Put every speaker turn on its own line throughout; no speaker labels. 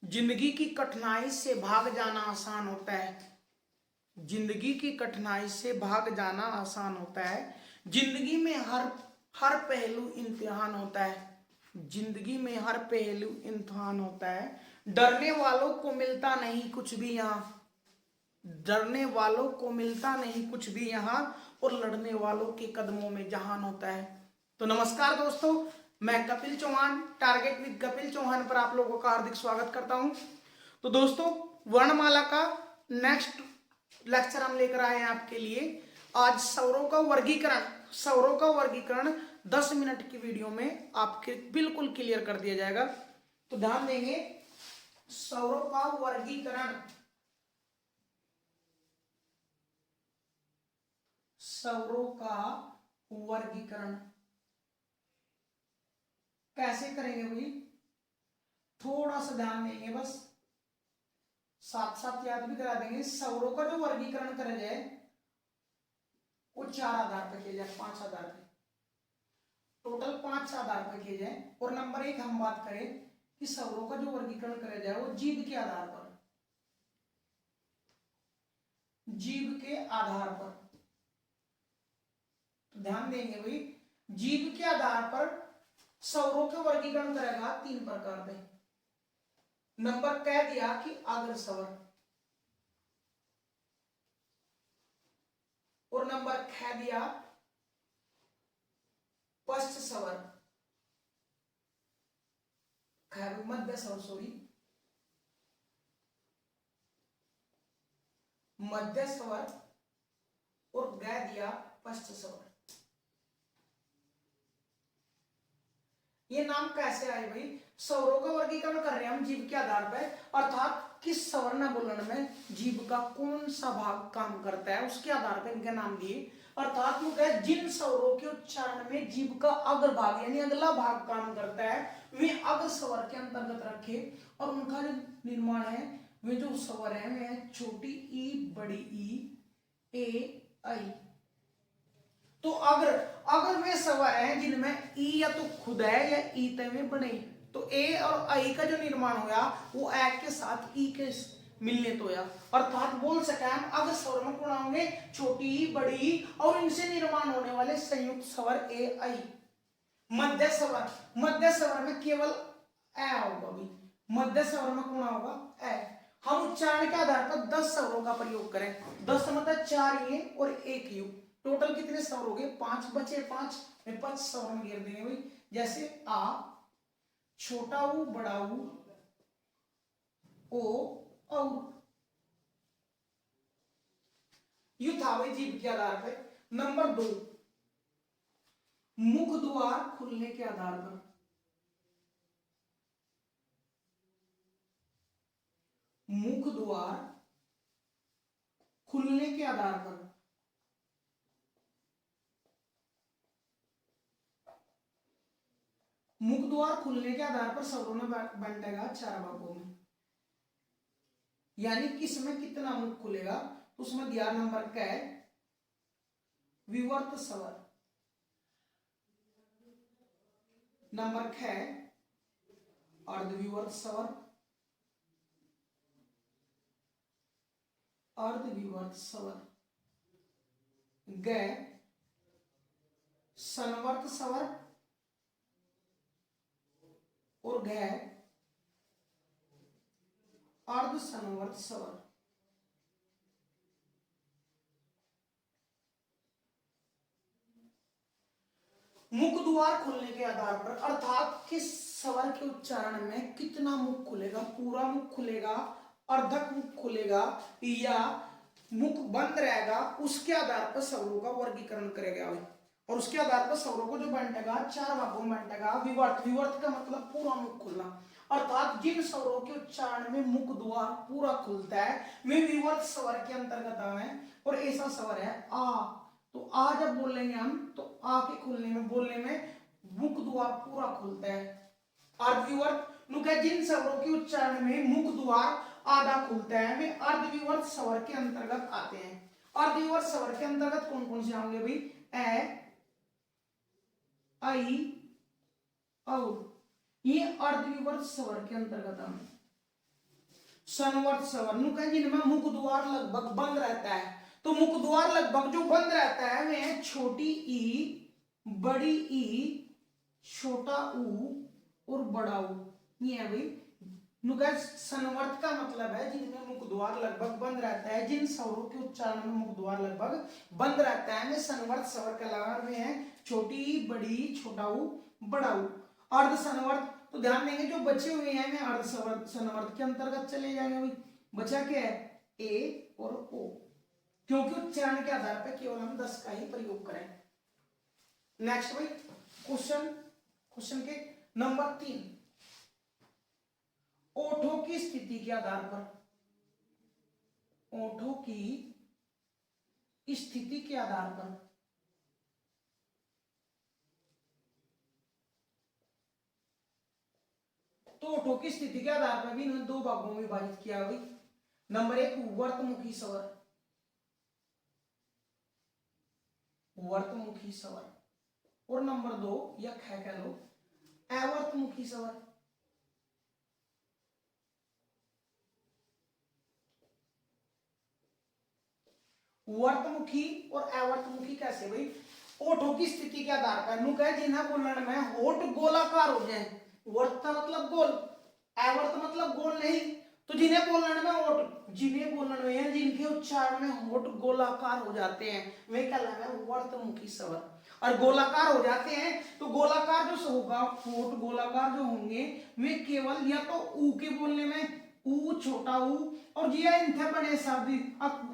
जिंदगी की कठिनाई से भाग जाना आसान होता है। जिंदगी की कठिनाई से भाग जाना आसान होता है। जिंदगी में हर हर पहलू इम्तिहान होता है। जिंदगी में हर पहलू इम्तिहान होता है। डरने वालों को मिलता नहीं कुछ भी यहाँ। डरने वालों को मिलता नहीं कुछ भी यहाँ, और लड़ने वालों के कदमों में जहान होता है। तो नमस्कार दोस्तों, मैं कपिल चौहान, टारगेट विद कपिल चौहान पर आप लोगों का हार्दिक स्वागत करता हूं। तो दोस्तों, वर्णमाला का नेक्स्ट लेक्चर हम लेकर आए हैं आपके लिए। आज स्वरों का वर्गीकरण 10 मिनट की वीडियो में आपके बिल्कुल क्लियर कर दिया जाएगा। तो ध्यान देंगे, स्वरों का वर्गीकरण। स्वरों का वर्गीकरण कैसे करेंगे भाई, थोड़ा सा ध्यान देंगे, बस साथ साथ याद भी करा देंगे। स्वरों का जो वर्गीकरण करा जाए वो 4 आधार पर किया जाए, 5 आधार पर, टोटल 5 आधार पर किया जाए। और नंबर 1 हम बात करें कि स्वरों का जो वर्गीकरण करा जाए वो जीभ के आधार पर। जीभ के आधार पर तो ध्यान देंगे भाई, जीभ के आधार पर स्वरों के वर्गीकरण करेगा 3 प्रकार पे। नंबर कह दिया कि अग्र स्वर, और नंबर कह दिया पश्च स्वर, मध्य स्वर, सॉरी मध्य स्वर, और ग दिया पश्च स्वर। ये नाम कैसे आए भाई? स्वरों का वर्गीकरण कर रहे हैं हम जीभ के आधार पर, अर्थात किस स्वर्ण बोलन में जीभ का कौन सा भाग काम करता है उसके आधार पर इनके नाम दिए। अर्थात वो कहे जिन स्वरों के उच्चारण में जीभ का अग्र भाग यानी अगला भाग काम करता है वे अग्र स्वर के अंतर्गत रखे, और उनका जो निर्माण है वे जो स्वर है वे छोटी ई, बड़ी ई, ए, आई। तो अगर वे स्वर हैं जिनमें ई या तो खुद है या ई तय में बने, तो ए और आई का जो निर्माण होया वो ए के साथ ई के मिलने तो होया। अर्थात बोल सके हम अगर स्वर में कौन होंगे, छोटी ई, बड़ी ई, और इनसे निर्माण होने वाले संयुक्त स्वर ए आई। मध्य स्वर में केवल ए होगा भी। मध्य स्वर में कौन होगा? ए। हम उच्चारण के आधार पर 10 स्वरों का प्रयोग करें। 10 मतलब 4 ये और 1 यू, टोटल कितने स्वर हो गए? 5 बचे। 5 स्वर में घेर देंगे भाई, जैसे आ, छोटा ऊ, बड़ा ऊ, ओ, औ। यू था भाई जीभ के आधार पर। नंबर 2, मुख द्वार खुलने के आधार पर। मुख द्वार खुलने के आधार पर। मुख द्वार खुलने के आधार पर स्वरों में बंटेगा 4 भागों में, यानी किसमें कितना मुख खुलेगा। तो उसमें दिया नंबर का है विवर्त स्वर, नंबर ख अर्धविवर्त स्वर, अर्धविवर्त स्वर, ग संवर्त स्वर, और घ अर्ध संवर्त स्वर। मुख द्वार खुलने के आधार पर अर्थात किस स्वर के उच्चारण में कितना मुख खुलेगा, पूरा मुख खुलेगा, अर्धक मुख खुलेगा, या मुख बंद रहेगा, उसके आधार पर स्वरों का वर्गीकरण करेगा। और उसके आधार पर स्वरों को जो बांटेगा 4 भागों में बांटेगा। विवर्त का मतलब पूरा मुख खुलना, अर्थात जिन स्वरों के उच्चारण में मुख द्वार पूरा खुलता है वे विवर्त स्वर के अंतर्गत आवे। और ऐसा स्वर है आ, तो आ जब बोलेंगे हम तो आ के खुलने में, बोलने में मुख द्वार पूरा खुलता है। अर्धविवर्त जिन स्वरों के उच्चारण में मुख द्वार आधा खुलता है वे अर्धविवर्त स्वर के अंतर्गत आते हैं। अर्धविवर्त स्वर के अंतर्गत कौन कौन से आएंगे भाई? ए, आई, औ, ये अर्धविवर्त स्वर के अंतर्गत आएंगे। सनवर्त स्वर नु कहे जिनमें मुख द्वार लगभग बंद रहता है। तो मुख द्वार लगभग जो बंद रहता है वह छोटी ई, बड़ी ई, छोटा ऊ और बड़ा ऊ, ये है भाई। नुका सनवर्त का मतलब है जिनमें मुख द्वार लगभग बंद रहता है, जिन स्वरों के उच्चारण में मुख द्वार लगभग बंद रहता है, वे सनवर्त स्वर कहलाते में है। छोटी ई, बड़ी, छोटा ऊ, बड़ा ऊ। अर्ध सनवर्त तो ध्यान देंगे जो बचे हुए हैं वे अर्ध सनवर्त के अंतर्गत चले जाएंगे भाई। बचा क्या है? ए और ओ, क्योंकि उच्चारण के आधार पर केवल हम 10 का ही प्रयोग करें। नेक्स्ट भाई क्वेश्चन के नंबर 3, ओठों की स्थिति के आधार पर, ओठों की स्थिति के आधार पर तो ओठों की स्थिति के आधार पर भी इन्हें 2 भागों में विभाजित किया हुई। नंबर 1 वर्तमुखी स्वर, वर्तमुखी स्वर, और नंबर 2 या कह लो अवर्तमुखी स्वर। वर्तमुखी और अवर्तमुखी कैसे भाई? ओठों की स्थिति के आधार पर नु कहे जिन्हें बोलन में होठ गोलाकार हो जाए, वर्त मतलब गोल, अवर्त मतलब गोल नहीं, तो जिन्हें बोलन में होठ, जिन्हें बोलन में जिनके उच्चारण में होठ गोलाकार हो जाते हैं वे कहलाते हैं वर्तमुखी स्वर। और गोलाकार हो जाते हैं तो गोलाकार जो होगा, होठ गोलाकार जो होंगे वे केवल या तो ऊ के बोलने में ऊ, छोटा ऊ, और ये इनके बड़े शब्द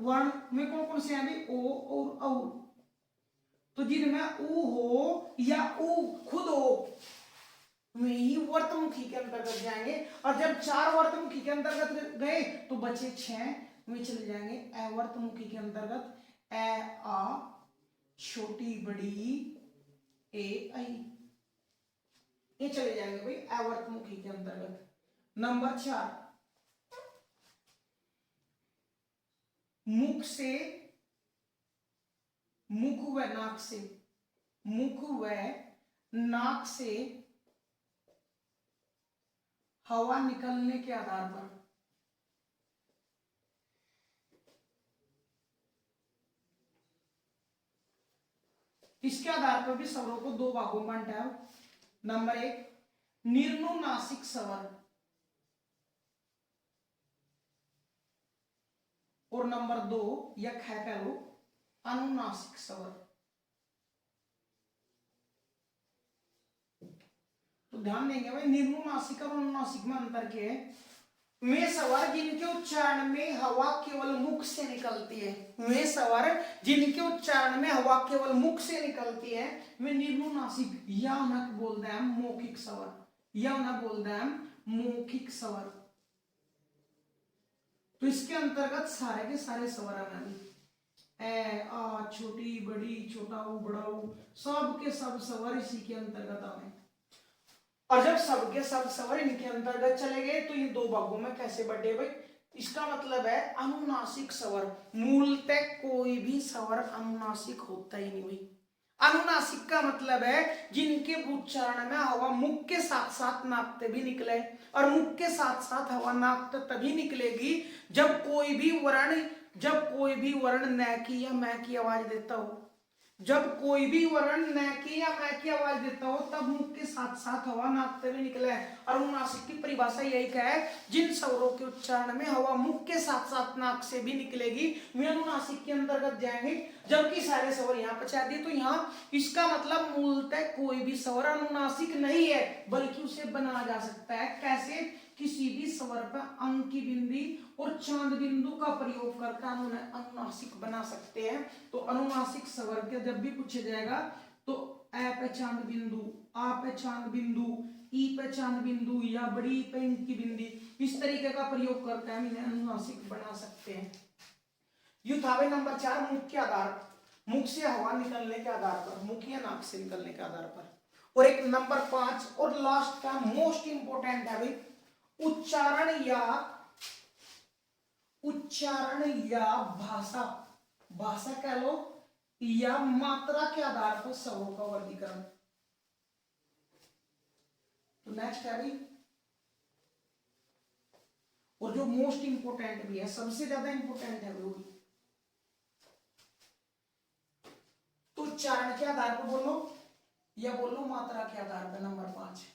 वर्ण में कौन कौन से हैं भी? ओ और औ। तो जिनमें ऊ हो या ऊ खुद हो वे ही वर्तमुखी के अंतर्गत जाएंगे। और जब 4 वर्तमुखी के अंतर्गत गए तो बचे 6 वे चले जाएंगे अवर्तमुखी के अंतर्गत। ए, आ, छोटी, बड़ी, ए, आई, ये चले जाएंगे भाई अवर्तमुखी के अंतर्गत। नंबर 4, मुख से, मुख व नाक से, मुख व नाक से हवा निकलने के आधार पर, इसके आधार पर भी स्वरों को 2 भागों में बांटा है। नंबर 1 निर्नुनासिक स्वर, और नंबर 2 या कह लो अनुनासिक स्वर। तो ध्यान देंगे भाई निर्नुनासिक और अनुनासिक में अंतर क्या है? वे स्वर जिनके उच्चारण में हवा केवल मुख से निकलती है, वे स्वर जिनके उच्चारण में हवा केवल मुख से निकलती है वे निर्नुनासिक या उन्हें बोलते हैं मौखिक स्वर, या उन्हें बोलते हैं मौखिक स्वर। तो इसके अंतर्गत सारे के सारे स्वर हैं, ए, आ, छोटी, बड़ी, छोटा ऊ, बड़ा ऊ, सब के सब स्वर इसी के अंतर्गत आए। और जब सबके सब स्वर इनके अंतर्गत चले गए तो ये 2 भागों में कैसे बटे भाई? इसका मतलब है अनुनासिक स्वर, मूलतः कोई भी स्वर अनुनासिक होता ही नहीं भाई। अनुनासिक का मतलब है जिनके उच्चारण में हवा मुख के साथ साथ नाक से भी निकले, और मुख के साथ साथ हवा नाक से तभी निकलेगी जब कोई भी वर्ण न की या मैं की आवाज देता हो। जब कोई भी वर्ण न की या मैं की आवाज देता हो तब मुख के साथ साथ हवा नाक से भी निकले। और अनुनासिक की परिभाषा यही क्या है? जिन स्वरों के उच्चारण में हवा मुख के साथ साथ नाक से भी निकलेगी वे अनुनासिक के अंतर्गत जाएंगे। जबकि सारे स्वर यहाँ बचा दिए तो यहाँ इसका मतलब मूलतः कोई भी स्वर अनुनासिक नहीं है, बल्कि उसे बनाया जा सकता है। कैसे? किसी भी स्वर पर अंक की बिंदी और चांद बिंदु का प्रयोग करके हम उन्हें अनुनासिक बना सकते हैं। तो अनुनासिक स्वर के जब भी पूछा जाएगा तो ए पे चांद बिंदु, आ पे चांद बिंदु, ई पे चांद बिंदु या बड़ी पे अंक की बिंदी, इस तरीके का प्रयोग करके हम इन्हें अनुनासिक बना सकते हैं। युद्धावे नंबर 4 मुख के आधार, मुख से हवा निकलने के आधार पर, मुख या नाक से निकलने के आधार पर। और एक नंबर 5 और लास्ट का मोस्ट इंपोर्टेंट है भाई उच्चारण या भाषा, भाषा कह लो या मात्रा के आधार पर स्वरों का वर्गीकरण। तो नेक्स्ट है भाई और जो मोस्ट इंपोर्टेंट भी है, सबसे ज्यादा इंपोर्टेंट है वो। तो उच्चारण के आधार पर बोलो या बोलो मात्रा के आधार पर। नंबर 5,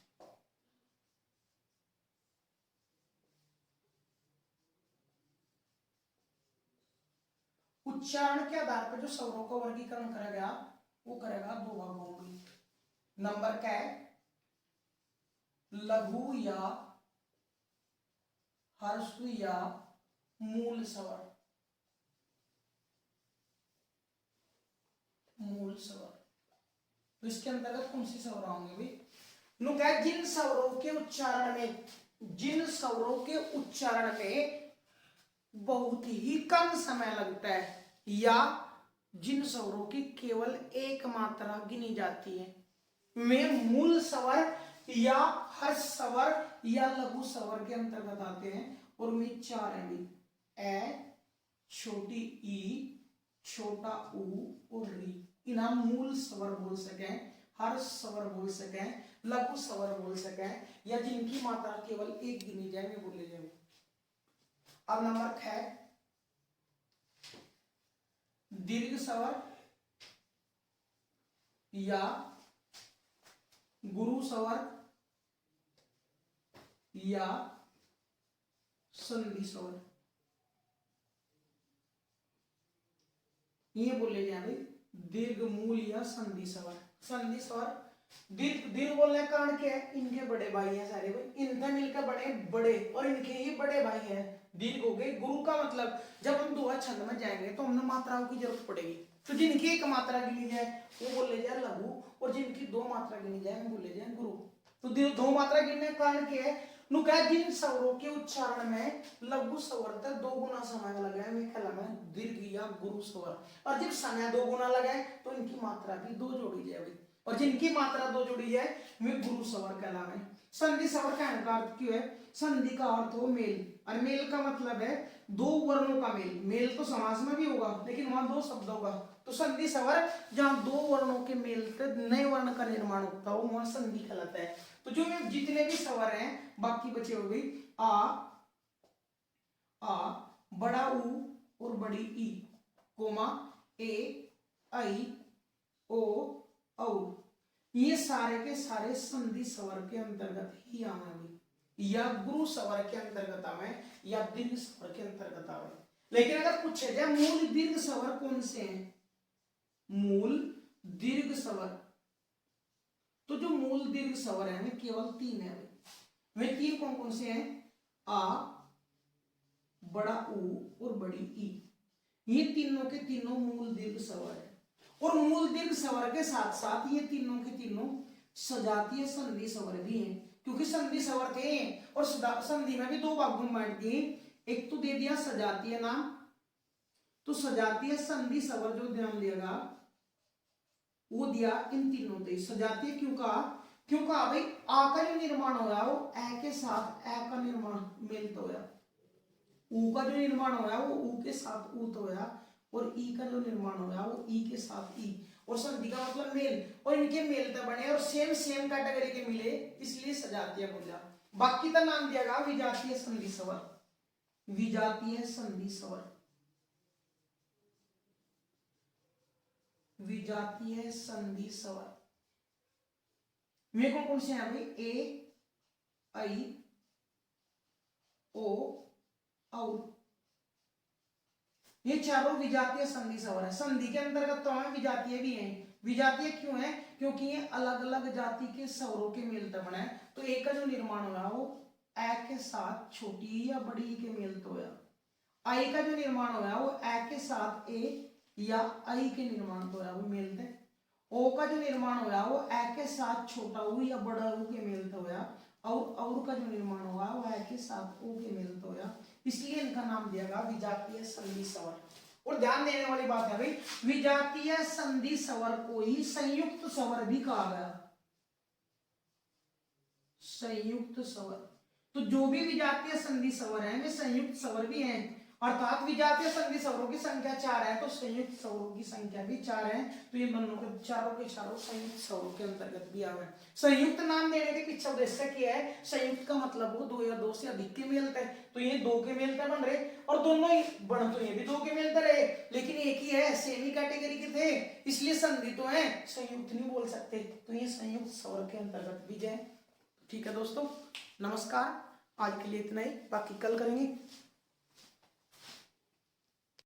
उच्चारण के आधार पर जो स्वरों का वर्गीकरण करेगा वो करेगा दो भागों में। नंबर क्या है, लघु या ह्रस्व या मूल स्वर। मूल स्वर तो इसके अंतर्गत कौन सी स्वर होंगे भाई? नु क्या, जिन स्वरों के उच्चारण में, जिन स्वरों के उच्चारण में बहुत ही कम समय लगता है या जिन स्वरों की केवल एक मात्रा गिनी जाती है, वे मूल स्वर या हर्ष स्वर या लघु स्वर के अंतर्गत आते हैं। और वे 4 हैं भी, ए, छोटी ई, छोटा ऊ और री। इन्हें मूल स्वर बोल सके, हर्ष स्वर बोल सके, लघु स्वर बोल सके, या जिनकी मात्रा केवल एक गिनी जाए वे बोले जाए। अब नंबर 6, दीर्घ स्वर या गुरु स्वर या संधि स्वर, ये बोले जाए भाई दीर्घ, मूल या संधि स्वर। संधि स्वर दीर्घ, दीर्घ बोलने का कारण क्या है? इनके बड़े भाई हैं सारे भाई, इनसे मिलकर बड़े बड़े और इनके ही बड़े भाई हैं, दीर्घ हो गए। गुरु का मतलब जब हम दोहा छंद में जाएंगे तो हमें मात्राओं की जरूरत पड़ेगी, तो जिनकी एक मात्रा गिनी जाए वो बोले जाए लघु, और जिनकी 2 मात्रा गिनी जाए वो बोले जाए गुरु। तो 2 मात्रा गिनने का कारण क्या है? जिन स्वरों के उच्चारण में लघु स्वर तक 2 गुना समय लगाए वे कहलावे दीर्घ या गुरु स्वर, और जब समय 2 गुना लगाए तो इनकी मात्रा भी 2 जोड़ी जाए, और जिनकी मात्रा 2 जोड़ी जाए वे गुरु स्वर कहलावे। संधि स्वर का अर्थ क्यों है? संधि का अर्थ हो मेल, और मेल का मतलब है 2 वर्णों का मेल। मेल तो समास में भी होगा लेकिन वहां 2 शब्दों का, तो संधि स्वर जहां 2 वर्णों के मेल से नए वर्ण का निर्माण होता हो वहां संधि कहलाता है। तो जो जितने भी स्वर हैं बाकी बचे हुए आ, बड़ा ऊ और बड़ी ई, कोमा, ए, आई, ओ, औ, ये सारे के सारे संधि स्वर के अंतर्गत ही आवेंगे, या गुरु स्वर के अंतर्गत आवे या दीर्घ स्वर के अंतर्गत आवे। लेकिन अगर पूछे जाए मूल दीर्घ स्वर कौन से हैं? मूल दीर्घ स्वर, तो जो मूल दीर्घ स्वर है वे केवल 3 है। वे 3 कौन कौन से हैं? आ, बड़ा ऊ और बड़ी ई, ये तीनों के तीनों मूल दीर्घ स्वर है। और मूल दीर्घ स्वर के साथ साथ ये तीनों के तीनों सजातीय संधि स्वर भी हैं, क्योंकि संधि स्वर थे और संधि में भी 2 भागों में बांट दिए। एक तो दे दिया सजातीय नाम, तो सजातीय संधि स्वर जो ध्यान दिएगा वो दिया इन तीनों से। सजातीय क्यों कहा? क्यों कहा भाई आ का जो निर्माण हो रहा है वो ए के साथ ए का निर्माण मिलता होया, ऊ का जो निर्माण हो रहा है वो ऊ के साथ ऊ तो होया, और ई का जो निर्माण हो रहा है वो ई के साथ ई, और संधि का मतलब मेल, और इनके मेल तो बने और सेम कैटेगरी के मिले इसलिए सजातीय बोला। बाकी का नाम दिया गया विजातीय संधि स्वर। विजातीय संधि स्वर, विजातीय संधि स्वर में कौन कौन से हैं भाई? ए, आई, ओ, औ, ये चारों विजातीय संधि स्वर है। संधि के अंतर्गत तो हमें विजातीय भी हैं। विजातीय क्यों है? क्योंकि ये अलग अलग जाति के स्वरों के मेल तब बना है, तो एक का जो निर्माण हुआ वो ए के साथ छोटी या बड़ी के मेल तो हुआ। आई का जो निर्माण हुआ वो ए के साथ ए या आई के निर्माण तो हुआ वो मेल थे। ओ का जो निर्माण हुआ वो ए के साथ छोटा ऊ या बड़ा ऊ के मेल तो हुआ, और का जो निर्माण हुआ वो ए के साथ ओ के मेल तो हुआ, इसलिए इनका नाम दिया गया विजातीय संधि स्वर। और ध्यान देने वाली बात है भाई विजातीय संधि स्वर को ही संयुक्त स्वर भी कहा गया। संयुक्त स्वर, तो जो भी विजातीय संधि स्वर हैं वे संयुक्त स्वर भी हैं, अर्थात विजातीय संधि स्वरों की संख्या 4 है तो संयुक्त स्वरों की संख्या भी 4 है। तो ये दोनों के चारों संयुक्त स्वरों के अंतर्गत भी आवे। संयुक्त नाम देने के पीछे उद्देश्य क्या है? संयुक्त का मतलब हो दो या दो से अधिक के मेलते हैं, तो ये दो के मेलते बन रहे और दोनों ही बन तो ये भी दो के मेलते रहे, लेकिन एक ही है, सेम ही कैटेगरी के थे, इसलिए संधि तो है, संयुक्त नहीं बोल सकते, तो ये संयुक्त स्वर के अंतर्गत भी जाए। ठीक है दोस्तों, नमस्कार, आज के लिए इतना ही, बाकी कल करेंगे।